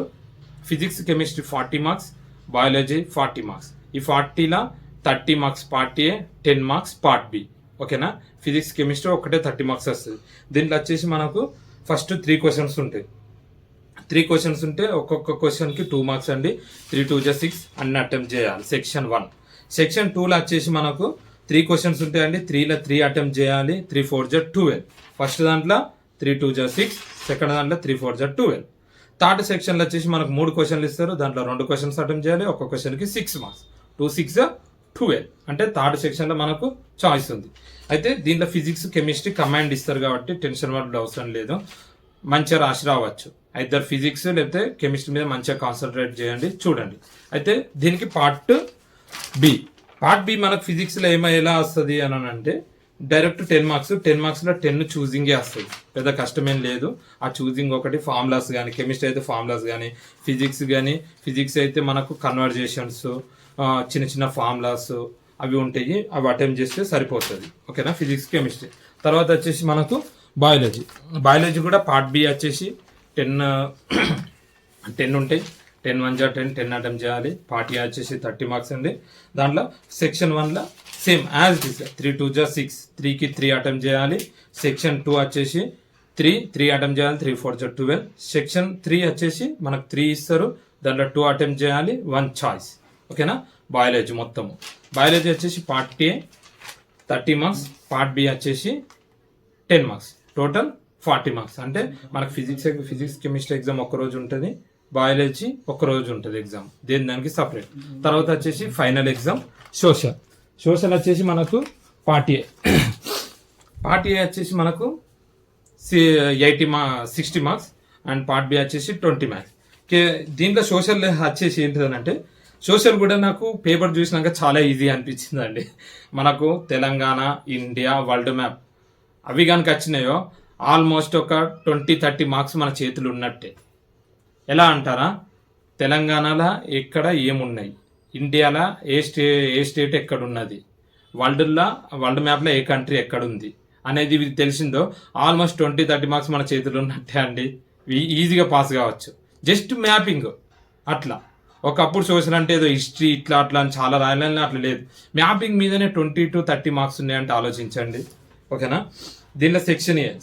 physics, chemistry 40 marks, biology 40 marks. ఈ 40లో 30 marks part A, 10 marks part B. ఓకేనా. ఫిజిక్స్, కెమిస్ట్రీ ఒకటే 30 మార్క్స్ వస్తుంది. దీంట్లో వచ్చేసి మనకు ఫస్ట్ 3 క్వశ్చన్స్ ఉంటాయి. 3 క్వశ్చన్స్ ఉంటే ఒక్కొక్క క్వశ్చన్కి 2 మార్క్స్ అండి. 3 2 జా 6 అన్ని అటెంప్ట్ చేయాలి. సెక్షన్ 1. సెక్షన్ 2లో వచ్చేసి మనకు 3 క్వశ్చన్స్ ఉంటాయండి. 3లో 3 అటెంప్ట్ చేయాలి. 3 4 జా 12. ఫస్ట్ దాంట్లో 3 2 జా 6, సెకండ్ దాంట్లో 3 4 జా 12. థర్డ్ సెక్షన్లో వచ్చేసి మనకు 3 క్వశ్చన్లు ఇస్తారు. దాంట్లో 2 క్వశ్చన్స్ అటెంప్ట్ చేయాలి. ఒక్క క్వశ్చన్కి 6 మార్క్స్. 2 6 జా 12. అంటే థర్డ్ సెక్షన్లో మనకు చాయిస్ ఉంది. అయితే దీంట్లో ఫిజిక్స్, కెమిస్ట్రీ కమాండ్ ఇస్తారు కాబట్టి టెన్షన్ పడే అవసరం లేదు, మంచిగా రాసి రావచ్చు. అయితే ఫిజిక్స్ లేకపోతే కెమిస్ట్రీ మీద మంచిగా కాన్సన్ట్రేట్ చేయండి, చూడండి. అయితే దీనికి పార్ట్ బి మనకు ఫిజిక్స్లో ఎలా వస్తుంది అని అంటే డైరెక్ట్ 10 మార్క్స్. 10 మార్క్స్లో 10 చూజింగే వస్తుంది, పెద్ద కష్టమేం లేదు. ఆ చూజింగ్ ఒకటి ఫార్ములాస్ కానీ, కెమిస్ట్రీ అయితే ఫార్ములాస్ కానీ, ఫిజిక్స్ అయితే మనకు కన్వర్జేషన్స్, చిన్న చిన్న ఫార్ములాస్ అవి ఉంటాయి, అవి అటెంప్ట్ చేస్తే సరిపోతుంది. ఓకేనా, ఫిజిక్స్ కెమిస్ట్రీ. తర్వాత వచ్చేసి మనకు బయాలజీ కూడా పార్ట్ బి వచ్చేసి 10 ఉంటాయి. 10 1 జా 10 అటెంప్ట్ చేయాలి. పార్ట్ ఏ వచ్చేసి 30 మార్క్స్ అండి. దాంట్లో సెక్షన్ 1లో సేమ్ యాజ్ ఇట్ ఇస్ 3 2 జా 6, 3కి 3 అటెంప్ట్ చేయాలి. సెక్షన్ 2 వచ్చేసి 3 అటెంప్ట్ చేయాలి. 3 4 జా 12. సెక్షన్ 3 వచ్చేసి మనకు 3 ఇస్తారు, దాంట్లో 2 అటెంప్ట్ చేయాలి, 1 చాయిస్. ఓకేనా, బయాలజీ మొత్తము. బయాలజీ వచ్చేసి part A 30 marks, part B వచ్చేసి 10 మార్క్స్, టోటల్ 40 మార్క్స్. అంటే మనకు ఫిజిక్స్ కెమిస్ట్రీ ఎగ్జామ్ ఒక్కరోజు ఉంటుంది, బయాలజీ ఒక్కరోజు ఉంటుంది ఎగ్జామ్, దానికి సపరేట్. తర్వాత వచ్చేసి ఫైనల్ ఎగ్జామ్ సోషల్ వచ్చేసి మనకు పార్ట్ ఏ వచ్చేసి మనకు 60 మార్క్స్ అండ్ పార్ట్ బి వచ్చేసి 20 మార్క్స్. దీంట్లో సోషల్ వచ్చేసి ఏంటిదనంటే, సోషల్ కూడా నాకు పేపర్ చూసినాక చాలా ఈజీ అనిపించిందండి. మనకు తెలంగాణ, ఇండియా, వరల్డ్ మ్యాప్ అవి కనుక వచ్చినాయో ఆల్మోస్ట్ ఒక 20-30 మార్క్స్ మన చేతులు ఉన్నట్టే. ఎలా అంటారా, తెలంగాణలో ఎక్కడ ఏమున్నాయి, ఇండియాలో ఏ స్టేట్ ఎక్కడున్నది, వరల్డ్ మ్యాప్లో ఏ కంట్రీ ఎక్కడుంది అనేది ఇది తెలిసిందో ఆల్మోస్ట్ 20-30 మార్క్స్ మన చేతులు ఉన్నట్టే అండి. ఈజీగా పాస్ కావచ్చు, జస్ట్ మ్యాపింగ్. అట్లా ఒకప్పుడు సోషల్ అంటే ఏదో హిస్టరీ ఇట్లా అట్లా అని చాలా రాయాలని అట్లా లేదు, మ్యాపింగ్ మీదనే 20-30 మార్క్స్ ఉన్నాయంటే ఆలోచించండి. ఓకేనా, దీనిలో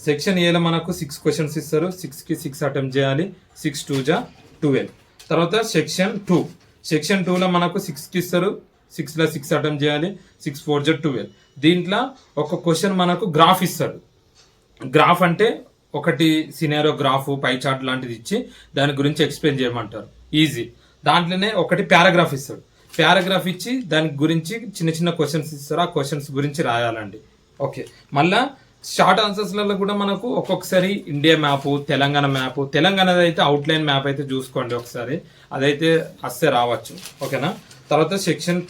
సెక్షన్ ఏలో మనకు 6 క్వశ్చన్స్ ఇస్తారు, 6కి 6 అటెంప్ట్ చేయాలి. 6 2 జా 12. తర్వాత సెక్షన్ 2లో మనకు 6కి ఇస్తారు, 6లో 6 అటెంప్ట్ చేయాలి. 6 4 జా 12. దీంట్లో ఒక క్వశ్చన్ మనకు గ్రాఫ్ ఇస్తాడు. గ్రాఫ్ అంటే ఒకటి సినారో గ్రాఫ్, పై చార్ట్ లాంటిది ఇచ్చి దాని గురించి ఎక్స్ప్లెయిన్ చేయమంటారు, ఈజీ. దాంట్లోనే ఒకటి పారాగ్రాఫ్ ఇస్తాడు, పారాగ్రాఫ్ ఇచ్చి దాని గురించి చిన్న చిన్న క్వశ్చన్స్ ఇస్తారు, ఆ క్వశ్చన్స్ గురించి రాయాలండి. ఓకే, మళ్ళా షార్ట్ ఆన్సర్స్లలో కూడా మనకు ఒక్కొక్కసారి ఇండియా మ్యాప్, తెలంగాణది అయితే అవుట్లైన్ మ్యాప్ అయితే చూసుకోండి ఒకసారి, అదైతే అస్సే రావచ్చు. ఓకేనా, తర్వాత సెక్షన్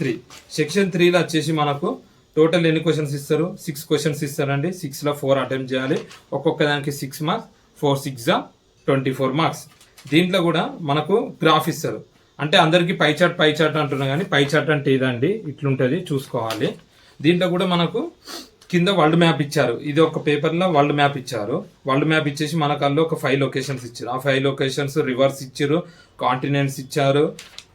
3లో వచ్చేసి మనకు టోటల్ ఎన్ని క్వశ్చన్స్ ఇస్తారు, 6 క్వశ్చన్స్ ఇస్తారండి. 6లో 4 అటెంప్ట్ చేయాలి, ఒక్కొక్క దానికి 6 మార్క్స్, 4 6 జా 24 మార్క్స్. దీంట్లో కూడా మనకు గ్రాఫ్ ఇస్తారు, అంటే అందరికీ పై చార్ట్ అంటున్నా కానీ పై చార్ట్ అంటే ఇదండి, ఇట్లుంటుంది చూసుకోవాలి. దీంట్లో కూడా మనకు కింద వరల్డ్ మ్యాప్ ఇచ్చారు, ఇది ఒక పేపర్లో వరల్డ్ మ్యాప్ ఇచ్చారు. వరల్డ్ మ్యాప్ ఇచ్చేసి మనకు అందులో ఒక 5 లొకేషన్స్ ఇచ్చారు, ఆ 5 లొకేషన్స్ రివర్స్ ఇచ్చారు, కాంటినెంట్స్ ఇచ్చారు,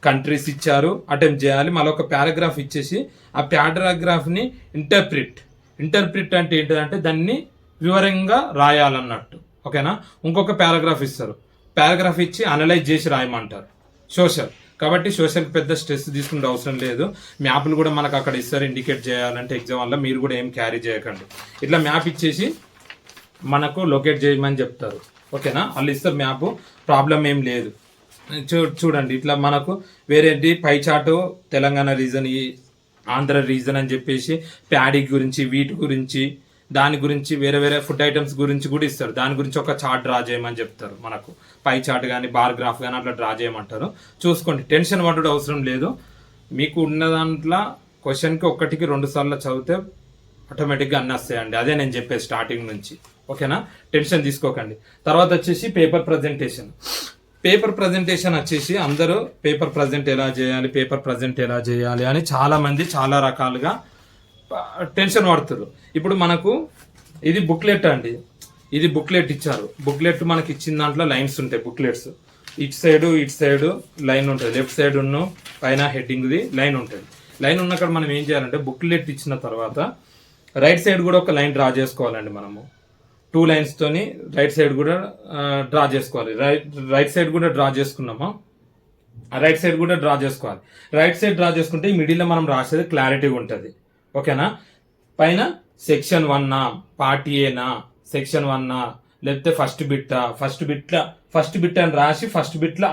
కంట్రీస్ ఇచ్చారు, అటెంప్ట్ చేయాలి. మళ్ళీ ఒక పారాగ్రాఫ్ ఇచ్చేసి ఆ పారాగ్రాఫ్ని ఇంటర్ప్రిట్ అంటే ఏంటంటే దాన్ని వివరంగా రాయాలన్నట్టు. ఓకేనా, ఇంకొక పారాగ్రాఫ్ ఇస్తారు, పారాగ్రాఫ్ ఇచ్చి అనలైజ్ చేసి రాయమంటారు. కాబట్టి సోషల్కి పెద్ద స్ట్రెస్ తీసుకునే అవసరం లేదు. మ్యాప్లు కూడా మనకు అక్కడ ఇస్తారు, ఇండికేట్ చేయాలంటే ఎగ్జామ్ వల్ల మీరు కూడా ఏం క్యారీ చేయకండి. ఇట్లా మ్యాప్ ఇచ్చేసి మనకు లొకేట్ చేయమని చెప్తారు. ఓకేనా, వాళ్ళు ఇస్తారు మ్యాప్, ప్రాబ్లం ఏం లేదు. చూడండి ఇట్లా మనకు వేరేంటి పై చాటు తెలంగాణ రీజన్, ఈ ఆంధ్ర రీజన్ అని చెప్పేసి ప్యాడీ గురించి, వీటి గురించి, దాని గురించి వేరే ఫుడ్ ఐటమ్స్ గురించి కూడా ఇస్తారు. దాని గురించి ఒక చార్ట్ డ్రా చేయమని చెప్తారు, మనకు పై చార్ట్ కానీ బార్ గ్రాఫ్ కానీ అట్లా డ్రా చేయమంటారు. చూసుకోండి, టెన్షన్ పడడం అవసరం లేదు. మీకు ఉన్న దాంట్లో క్వశ్చన్కి 1కి 2 సార్లు చదివితే ఆటోమేటిక్గా అన్నీ వస్తాయండి. అదే నేను చెప్పేది స్టార్టింగ్ నుంచి. ఓకేనా, టెన్షన్ తీసుకోకండి. తర్వాత వచ్చేసి పేపర్ ప్రజెంటేషన్ వచ్చేసి అందరూ పేపర్ ప్రజెంట్ ఎలా చేయాలి అని చాలామంది చాలా రకాలుగా టెన్షన్ పడుతున్నారు. ఇప్పుడు మనకు ఇది బుక్లెట్ అండి, ఇది బుక్లెట్ ఇచ్చారు. బుక్లెట్ మనకి ఇచ్చిన దాంట్లో లైన్స్ ఉంటాయి, బుక్లెట్స్ ఇటు సైడ్ లైన్ ఉంటుంది, లెఫ్ట్ సైడ్ ఉన్న పైన హెడ్డింగ్ది లైన్ ఉంటుంది. లైన్ ఉన్నక్కడ మనం ఏం చేయాలంటే బుక్లెట్ ఇచ్చిన తర్వాత రైట్ సైడ్ కూడా ఒక లైన్ డ్రా చేసుకోవాలండి. మనము 2 లైన్స్తోని రైట్ సైడ్ కూడా డ్రా చేసుకోవాలి. రైట్ సైడ్ కూడా డ్రా చేసుకున్నామా, రైట్ సైడ్ కూడా డ్రా చేసుకోవాలి. రైట్ సైడ్ డ్రా చేసుకుంటే ఈ మిడిల్లో మనం రాసేది క్లారిటీగా ఉంటుంది. ఓకేనా, పైన సెక్షన్ 1 పార్ట్ ఏనా, సెక్షన్ 1 లేకపోతే ఫస్ట్ బిట్ అని రాసి ఫస్ట్ బిట్లో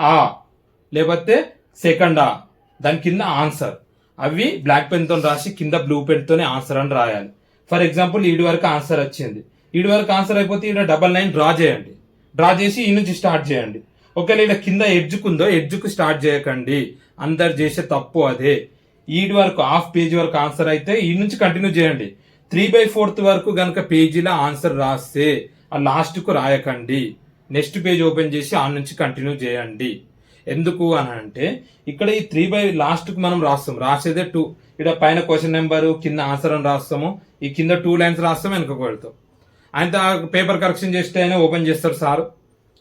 లేకపోతే సెకండ్ దాని కింద ఆన్సర్, అవి బ్లాక్ పెన్తో రాసి కింద బ్లూ పెన్తోనే ఆన్సర్ అని రాయాలి. ఫర్ ఎగ్జాంపుల్ ఈడి వరకు ఆన్సర్ వచ్చింది, ఈడి వరకు ఆన్సర్ అయిపోతే ఈడ డబల్ లైన్ డ్రా చేయండి, డ్రా చేసి ఈ నుంచి స్టార్ట్ చేయండి. ఒకవేళ ఇలా కింద ఎడ్జుకుందో ఎడ్జుకు స్టార్ట్ చేయకండి, అందరు చేసే తప్పు అదే. ఈడి వరకు హాఫ్ పేజీ వరకు ఆన్సర్ అయితే ఈ నుంచి కంటిన్యూ చేయండి. 3/4 వరకు గనక పేజీలో ఆన్సర్ రాస్తే ఆ లాస్ట్కు రాయకండి, నెక్స్ట్ పేజ్ ఓపెన్ చేసి ఆ నుంచి కంటిన్యూ చేయండి. ఎందుకు అని అంటే ఇక్కడ ఈ 3 లాస్ట్ కు మనం రాస్తాం, రాసేదే 2. ఇక్కడ పైన క్వశ్చన్ నెంబర్ కింద ఆన్సర్ అని రాస్తాము, ఈ కింద 2 లైన్స్ రాస్తాం, వెనుక పెడతాం. ఆయన పేపర్ కరెక్షన్ చేస్తే ఆయన ఓపెన్ చేస్తాడు సార్,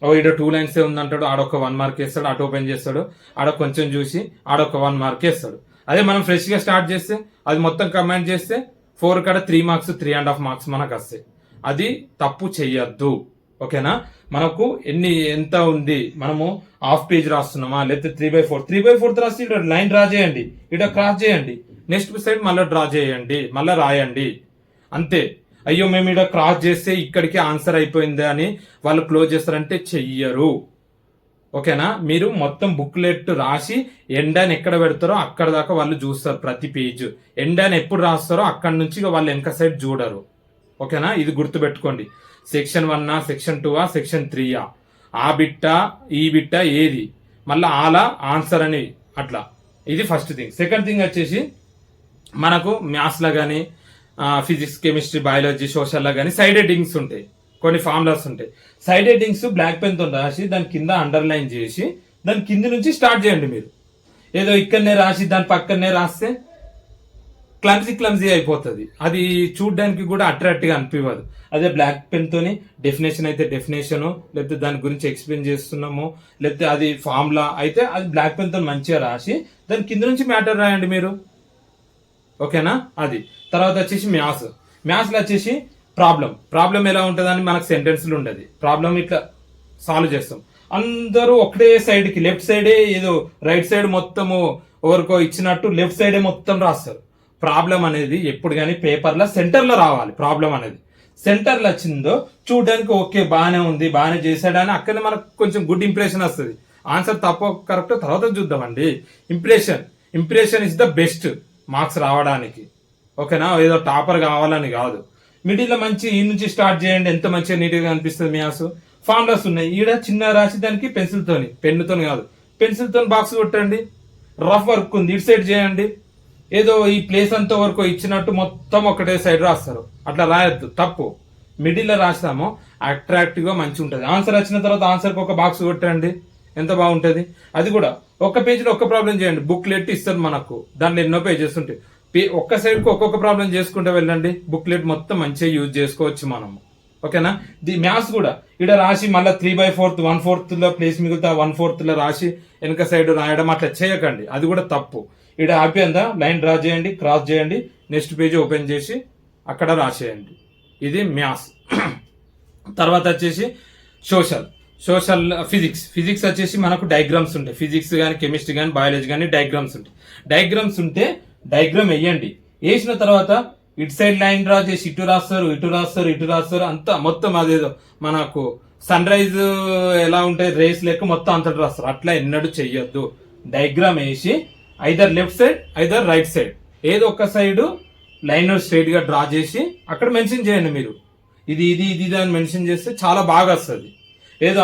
ఇక్కడ 2 లైన్స్ ఉందంటాడు, ఆడొక 1 మార్క్ వేస్తాడు, అటు ఓపెన్ చేస్తాడు, ఆడ కొంచెం చూసి ఆడొక 1 మార్క్ వేస్తాడు. అదే మనం ఫ్రెష్ గా స్టార్ట్ చేస్తే అది మొత్తం కమెంట్ చేస్తే 4 కాడ 3 మార్క్స్ 3.5 మార్క్స్ మనకు వస్తాయి. అది తప్పు చెయ్యొద్దు. ఓకేనా? మనకు ఎంత ఉంది, మనము హాఫ్ పేజ్ రాస్తున్నామా లేకపోతే 3/4 రాసి ఇక్కడ లైన్ డ్రా చేయండి, ఇక్కడ క్రాస్ చేయండి, నెక్స్ట్ సైడ్ మళ్ళీ డ్రా చేయండి, మళ్ళీ రాయండి, అంతే. అయ్యో మేము ఇక్కడ క్రాస్ చేస్తే ఇక్కడికి ఆన్సర్ అయిపోయింది అని వాళ్ళు క్లోజ్ చేస్తారంటే చెయ్యరు. ఓకేనా? మీరు మొత్తం బుక్లెట్ రాసి ఎండ్ అని ఎక్కడ పెడతారో అక్కడ దాకా వాళ్ళు చూస్తారు. ప్రతి పేజ్ ఎండ్ అని ఎప్పుడు రాస్తారో అక్కడ నుంచి వాళ్ళు వెనక సైడ్ చూడరు. ఓకేనా? ఇది గుర్తుపెట్టుకోండి. సెక్షన్ 1 సెక్షన్ 2 సెక్షన్ 3 ఆ బిట్ట ఈ బిట్ట ఏది, మళ్ళీ ఆలా ఆన్సర్ అని అట్లా. ఇది ఫస్ట్ థింగ్. సెకండ్ థింగ్ వచ్చేసి మనకు మ్యాథ్స్ లో కానీ ఫిజిక్స్ కెమిస్ట్రీ బయాలజీ సోషల్లో కానీ సైడ్ హెడ్డింగ్స్ ఉంటాయి, కొన్ని ఫార్ములాస్ ఉంటాయి. సైడ్ హెడ్డింగ్స్ బ్లాక్ పెన్ తో రాసి దాని కింద అండర్లైన్ చేసి దాని కింద నుంచి స్టార్ట్ చేయండి. మీరు ఏదో ఇక్కడనే రాసి దాని పక్కనే రాస్తే క్లమ్జీ అయిపోతుంది, అది చూడడానికి కూడా అట్రాక్ట్ గా అనిపించదు. అదే బ్లాక్ పెన్ తోని డెఫినేషన్ అయితే డెఫినేషన్, లేకపోతే దాని గురించి ఎక్స్ప్లెయిన్ చేస్తున్నాము, లేకపోతే అది ఫార్ములా అయితే అది బ్లాక్ పెన్ తో మంచిగా రాసి దాని కింద నుంచి మ్యాటర్ రాయండి మీరు. ఓకేనా? అది తర్వాత వచ్చేసి మ్యాథ్స్ లో వచ్చేసి ప్రాబ్లం ఎలా ఉంటుందని మనకు సెంటెన్స్లు ఉండదు. ప్రాబ్లం ఇట్లా సాల్వ్ చేస్తాం, అందరూ ఒకటే సైడ్ కి లెఫ్ట్ సైడే ఏదో రైట్ సైడ్ మొత్తము ఎవరికో ఇచ్చినట్టు లెఫ్ట్ సైడే మొత్తం రాస్తారు. ప్రాబ్లం అనేది ఎప్పుడు కానీ పేపర్లో సెంటర్లో రావాలి. ప్రాబ్లం అనేది సెంటర్లో వచ్చిందో చూడడానికి ఓకే బాగానే ఉంది, బాగానే చేశాడని అక్కడే మనకు కొంచెం గుడ్ ఇంప్రెషన్ వస్తుంది. ఆన్సర్ తప్ప కరెక్ట్ తర్వాత చూద్దామండి. Impression is the best marks రావడానికి. ఓకేనా? ఏదో టాపర్ కావాలని కాదు. మిడిల్ లో మంచి ఈ నుంచి స్టార్ట్ చేయండి, ఎంత మంచిగా నీట్ గా అనిపిస్తుంది. మ్యాథ్స్ ఫార్ములాస్ ఉన్నాయి, ఈడ చిన్న రాసి దానికి పెన్నుతో కాదు పెన్సిల్తో బాక్స్ కొట్టండి. రఫ్ వర్క్ ఉంది, ఇటు సైడ్ చేయండి. ఏదో ఈ ప్లేస్ అంతా వరకు ఇచ్చినట్టు మొత్తం ఒకటే సైడ్ రాస్తారు, అట్లా రాయొద్దు, తప్పు. మిడిల్ లో రాస్తామో అట్రాక్టివ్ గా మంచిగా ఉంటుంది. ఆన్సర్ వచ్చిన తర్వాత ఆన్సర్ కి ఒక బాక్స్ కొట్టండి, ఎంత బాగుంటది. అది కూడా ఒక్క పేజ్ లో ఒక్క ప్రాబ్లం చేయండి. బుక్లెట్ ఇస్తారు మనకు, దాంట్లో ఎన్నో పేజెస్ ఉంటాయి. ఒక్క సైడ్ కి ఒక్కొక్క ప్రాబ్లం చేసుకుంటూ వెళ్ళండి, బుక్లెట్ మొత్తం మంచిగా యూజ్ చేసుకోవచ్చు మనము. ఓకేనా? మ్యాథ్స్ కూడా ఇక్కడ రాసి మళ్ళీ 3/4 1/4 లో ప్లేస్ మిగులుతా 1/4 లో రాసి వెనక సైడ్ రాయడం అట్లా చేయకండి, అది కూడా తప్పు. ఇక్కడ అయిపోయిందా, లైన్ డ్రా చేయండి, క్రాస్ చేయండి, నెక్స్ట్ పేజ్ ఓపెన్ చేసి అక్కడ రాసేయండి. ఇది మ్యాథ్స్. తర్వాత వచ్చేసి సోషల్ ఫిజిక్స్ వచ్చేసి మనకు డయాగ్రామ్స్ ఉంటాయి. ఫిజిక్స్ కానీ కెమిస్ట్రీ కానీ బయాలజీ కానీ డయాగ్రామ్స్ ఉంటాయి. డయాగ్రామ్స్ ఉంటే డయాగ్రామ్ వేయండి. వేసిన తర్వాత ఇటు సైడ్ లైన్ డ్రా చేసి ఇటు రాస్తారు అంతా మొత్తం అదేదో మనకు సన్ రైజ్ ఎలా ఉంటాయి రేస్ లెక్క మొత్తం అంతటి రాస్తారు. అట్లా ఎన్నడూ చెయ్యొద్దు. డయాగ్రామ్ వేసి either left side either right side ఏదో ఒక సైడ్ లైన్ స్ట్రైట్ గా డ్రా చేసి అక్కడ మెన్షన్ చేయండి. మీరు ఇది అని మెన్షన్ చేస్తే చాలా బాగా వస్తుంది. ఏదో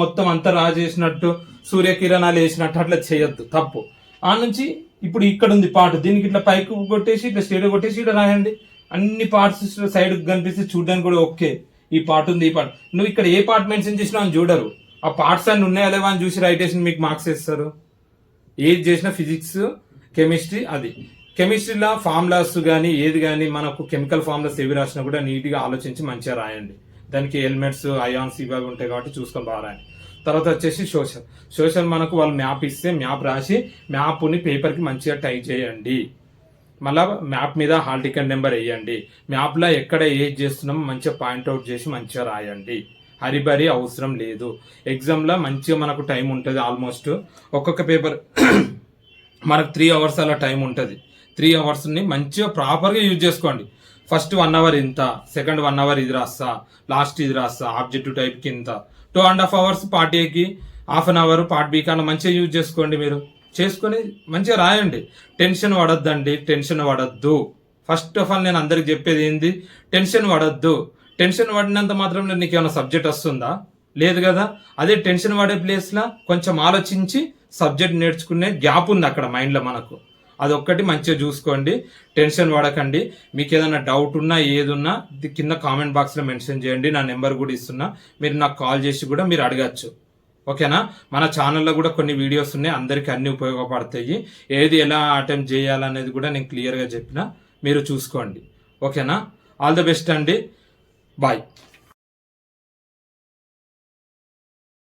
మొత్తం అంతా రా చేసినట్టు సూర్యకిరణాలు వేసినట్టు అట్లా చేయొద్దు, తప్పు. ఆ నుంచి ఇప్పుడు ఇక్కడ ఉంది పార్ట్, దీనికి ఇట్లా పైకి కొట్టేసి ఇట్లా స్ట్రైట్ కొట్టేసి ఇట్లా రాయండి. అన్ని పార్ట్స్ సైడ్ కనిపిస్తే చూడడానికి కూడా ఓకే, ఈ పార్ట్ ఉంది, ఈ పార్ట్. నువ్వు ఇక్కడ ఏ పార్ట్ మెన్షన్ చేసినా అని చూడరు, ఆ పార్ట్స్ అన్ని ఉన్నాయా లేవా అని చూసి రైట్ వేసి మీకు మార్క్స్ ఇస్తారు. ఏది చేసినా ఫిజిక్స్ కెమిస్ట్రీ, అది కెమిస్ట్రీలో ఫార్ములాస్ కానీ ఏది కానీ మనకు కెమికల్ ఫార్ములాస్ ఏవి రాసినా కూడా నీట్గా ఆలోచించి మంచిగా రాయండి. దానికి ఎలిమెంట్స్ అయాన్స్ ఇవి ఉంటాయి కాబట్టి చూసుకొని బాగా రాయండి. తర్వాత వచ్చేసి సోషల్ మనకు వాళ్ళు మ్యాప్ ఇస్తే మ్యాప్ రాసి మ్యాప్ని పేపర్కి మంచిగా టైప్ చేయండి. మళ్ళా మ్యాప్ మీద హాల్ టికెట్ నెంబర్ వేయండి. మ్యాప్లో ఎక్కడ ఏది చేస్తున్నామో మంచిగా పాయింట్అవుట్ చేసి మంచిగా రాయండి. హరిబరి అవసరం లేదు. ఎగ్జామ్లో మంచిగా మనకు టైం ఉంటుంది. ఆల్మోస్ట్ ఒక్కొక్క పేపర్ మనకు 3 hours అలా టైం ఉంటుంది. 3 hours మంచిగా ప్రాపర్గా యూజ్ చేసుకోండి. ఫస్ట్ 1 hour ఇంత, సెకండ్ 1 hour ఇది రాస్తా, లాస్ట్ ఇది రాస్తా, ఆబ్జెక్టివ్ టైప్కి ఇంత, 2.5 hours పార్ట్ ఏకి, half an hour part B కన్నా మంచిగా యూజ్ చేసుకోండి. మీరు చేసుకొని మంచిగా రాయండి. టెన్షన్ పడద్దు. ఫస్ట్ ఆఫ్ ఆల్ నేను అందరికి చెప్పేది ఏంది, టెన్షన్ పడద్దు. టెన్షన్ పడినంత మాత్రం నీకు ఏమైనా సబ్జెక్ట్ వస్తుందా? లేదు కదా. అదే టెన్షన్ పడే ప్లేస్లో కొంచెం ఆలోచించి సబ్జెక్ట్ నేర్చుకునే గ్యాప్ ఉంది అక్కడ మైండ్లో మనకు. అదొక్కటి మంచిగా చూసుకోండి, టెన్షన్ పడకండి. మీకు ఏదైనా డౌట్ ఉన్నా ఏదున్నా కింద కామెంట్ బాక్స్లో మెన్షన్ చేయండి. నా నెంబర్ కూడా ఇస్తున్నా, మీరు నాకు కాల్ చేసి కూడా మీరు అడగచ్చు. ఓకేనా. మన ఛానల్లో కూడా కొన్ని వీడియోస్ ఉన్నాయి, అందరికీ అన్ని ఉపయోగపడతాయి. ఏది ఎలా అటెంప్ట్ చేయాలనేది కూడా నేను క్లియర్గా చెప్పిన, మీరు చూసుకోండి. ఓకేనా. ఆల్ ద బెస్ట్ అండి. బాయ్.